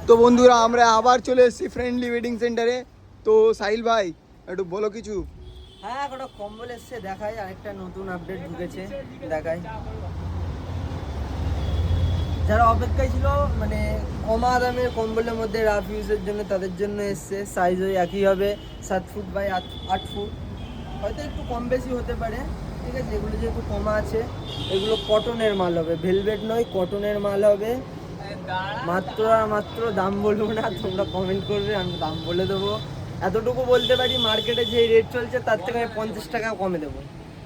তো বন্ধুরা আমরা আবার চলে এসেছি ফ্রেন্ডলি ওয়েডিং সেন্টারে। তো সাহিল ভাই একটু বলো কিছু। হ্যাঁ, একটা কম্বল এসছে, দেখাই আরেকটা নতুন আপডেট ঢুকেছে, দেখাই। যারা অপেক্ষায় ছিল মানে কমা দামের কম্বলের মধ্যে রাফ ইউজের জন্য, তাদের জন্য এসছে। সাইজ ওই একই হবে, 7 ফুট বাই 8 ফুট, হয়তো একটু কম বেশি হতে পারে, ঠিক আছে। এগুলো যেহেতু কমা আছে, এগুলো কটনের মাল হবে, ভেলভেট নয়, কটনের মাল হবে। মাত্র আর মাত্র, দাম বলবো না, তোমরা কমেন্ট করবে, আমি দাম বলে দেবো। এতটুকু বলতে পারি, মার্কেটে যে রেট চলছে তার থেকে আমি 50 টাকা কমে দেবো।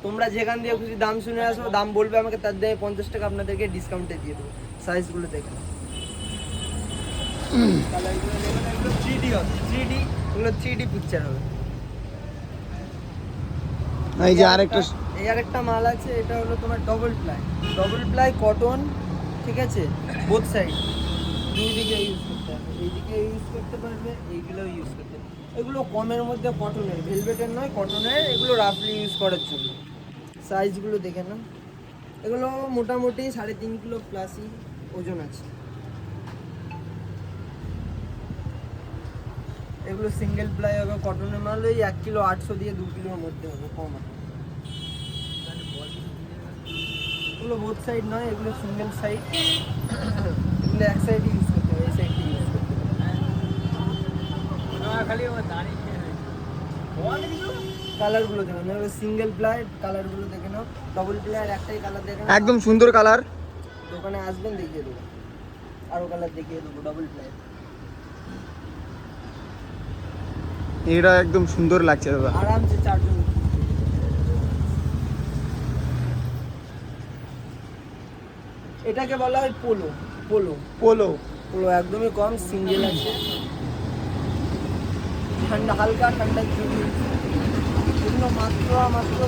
তোমরা যেখান দিয়ে খুশি দাম শুনে আসো, দাম বলবে আমাকে, তার দিয়ে 50 টাকা আপনাদেরকে ডিসকাউন্টে দিয়ে দেবো। সাইজগুলো দেখে কালারগুলো দেখুন, এগুলো 3D হবে, 3D, এগুলো 3D পিকচার হবে। এই যে আরেকটা আরেকটা মাল আছে, এটা হলো তোমার ডবল প্লাই কটন, ঠিক আছে। বোথ সাইড, দুই দিকে ইউজ করতে হবে, এইদিকে ইউজ করতে পারবে, এইগুলো ইউজ করতে পারবে। এগুলো কমের মধ্যে কটনের, ভেলভেটের নয়, কটনের, এগুলো রাফলি ইউজ করার জন্য। সাইজগুলো দেখে না, এগুলো মোটামুটি 3.5 কিলো প্লাসই ওজন আছে। এগুলো সিঙ্গেল প্লাই হবে, কটনের মাল, ওই 1 কিলো 800 দিয়ে 2 কিলোর মধ্যে হবে, কম হবে। এগুলো বোথ সাইড নয়, এগুলো সিঙ্গেল সাইড, এগুলো এক সাইড ইউজ করতে হবে, এই সাইডটি ইউজ করতে হবে। কালারগুলো দেখে নাও, সিঙ্গেল প্লাই কালারগুলো দেখে নাও, ডবল প্লাই একটাই কালার দেখে নাও, একদম সুন্দর কালার। দোকানে আসবেন দেখিয়ে দেবো, আরো কালার দেখিয়ে দেবো। ডবল প্লাই এটা একদম সুন্দর লাগছে দাদা, আরামসে 4 জন। এটাকে বলা হয় পোলো পোলো পোলো। পোলো, একদমই কম, সিঙ্গেল আছে, ঠান্ডা, হালকা ঠান্ডা। এগুলো মাত্র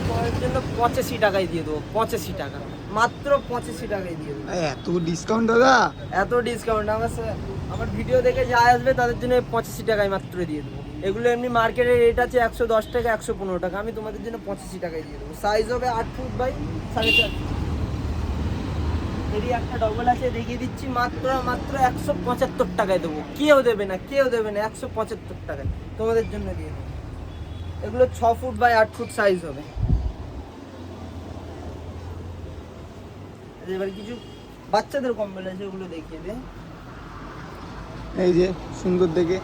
তোমার জন্য 85 টাকায় দিয়ে দেবো, 85 টাকা, মাত্র 85 টাকায় দিয়ে দেবো। এত ডিসকাউন্ট দাদা? এত ডিসকাউন্ট আমার ভিডিও দেখে যা আসবে তাদের জন্য 85 টাকায় মাত্র দিয়ে দেবো। এগুলো এমনি মার্কেটের রেট আছে 110 টাকা, 115 টাকা, আমি তোমাদের জন্য 85 টাকায় দিয়ে দেবো। সাইজ হবে 8 ফুট বাই 4.5 ফুট। এরই একটা ডবল আছে, দেখিয়ে দিচ্ছি, মাত্র 175 টাকায় দেবো। কেউ দেবে না 175 টাকায় তোমাদের জন্য দিয়ে দেবো। এগুলো 6 ফুট বাই 8 ফুট সাইজ হবে। এবার কিছু বাচ্চাদের কম্বল আছে, ওগুলো দেখিয়ে দে। এই যে সুন্দর দেখে,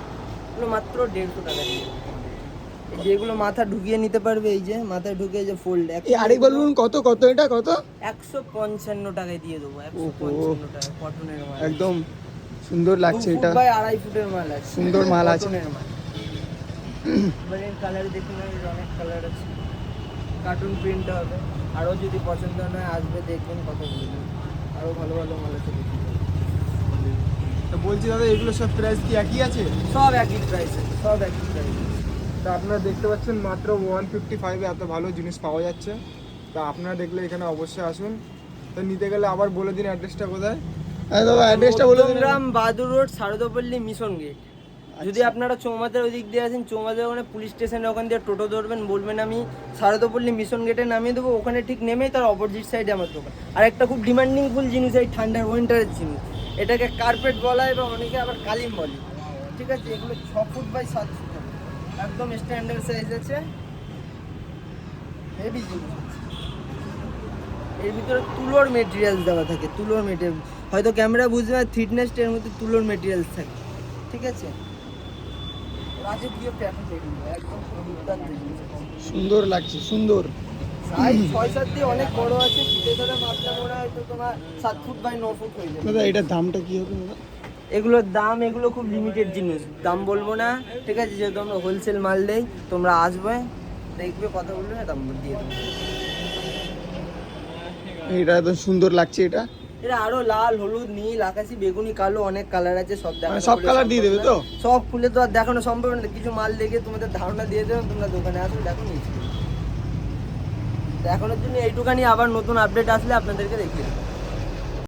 এগুলো মাত্র 150 টাকা দিয়ে, এই যেগুলো মাথা ঢুকিয়ে নিতে পারবে, এই যে মাথায় ঢুকিয়ে যে ফোল্ড। আরেকবার বলুন কত কত এটা কত? 155 টাকায় দিয়ে দেবো, 155 টাকা, কটনের মাল, একদম সুন্দর লাগছে। এটা 2 ফুট বাই 2.5 ফুটের মাল আছে, সুন্দর মাল আছে। কটনের মাল। এবারে কালার দেখুন, অনেক কালার আছে, কার্টুন প্রিন্ট হবে। আরও যদি পছন্দ না আসবে, দেখবেন, কথা বলবেন, আরও ভালো ভালো মাল আছে। তো বলছি দাদা, এগুলো সব প্রাইস কি একই আছে? সব একই প্রাইস, সব একই প্রাইস। তা আপনারা দেখতে পাচ্ছেন মাত্র 155-এ এত ভালো জিনিস পাওয়া যাচ্ছে। তা আপনারা দেখলে এখানে অবশ্যই আসুন। তো নিতে গেলে আবার বলে দিন অ্যাড্রেসটা কোথায়? হ্যাঁ দাদা, অ্যাড্রেসটা বলে দিন। গ্রাম বাহাদুর রোড, শারদাপল্লী মিশন গেট। যদি আপনারা চৌমাথার ওই দিক দিয়ে আসেন, চৌমাথার ওখানে পুলিশ স্টেশনের ওখান দিয়ে টোটো ধরবেন, বলবেন আমি শারদাপল্লী মিশন গেটে নামিয়ে দেবো, ওখানে ঠিক নেমেই তার অপোজিট সাইডে আমার দোকান। আর একটা খুব ডিমান্ডিং ফুল জিনিস, এই ঠান্ডার উইন্টারের জিনিস, এটাকে কার্পেট বলা হয় বা অনেকে আবার কালিম বলে, ঠিক আছে। এগুলো 6 ফুট বাই 7 ফুট, একদম স্ট্যান্ডার্ড সাইজ আছে, হেভি জিনিস। এর ভিতরে তুলোর মেটেরিয়ালস দেওয়া থাকে, তুলোর মেটেরিয়াল, হয়তো ক্যামেরা বুঝবে না, থিকনেস এর মধ্যে তুলোর মেটেরিয়ালস থাকে, ঠিক আছে। রাজকীয় প্যাকেট, এগুলো একদম দুর্দান্ত জিনিস, সুন্দর লাগছে, সুন্দর। সাইজ 6-7 দিয়ে অনেক বড় আছে, শীতে ধরে মাপলে মনে হয় তো তোমার 7 ফুট বাই 9 ফুট হয়ে যাবে। দাদা এটার দামটা কি হবে দাদা? এগুলোর দাম, এগুলো খুব লিমিটেড জিনিস, দাম বলবো না, ঠিক আছে। যেহেতু আমরা হোলসেল মাল দেই, তোমরা আসবে, দেখবে, কথা বলবে, দাম দিয়ে দেবো। এটা একদম সুন্দর লাগছে। এটা এটা আরো লাল, হলুদ, নীল, আকাশি, বেগুনি, কালো, অনেক কালার আছে, সব দেখানো, সব কালার দিয়ে দেবে তো? সব খুলে তো আর দেখানো সম্ভব না, কিছু মাল দেখে তোমাদের ধারণা দিয়ে দেবেন, তোমরা দোকানে আসো, দেখো, নিচ্ছি। দেখানোর জন্য এইটুখানি, আবার নতুন আপডেট আসলে আপনাদেরকে দেখিয়ে দেবো।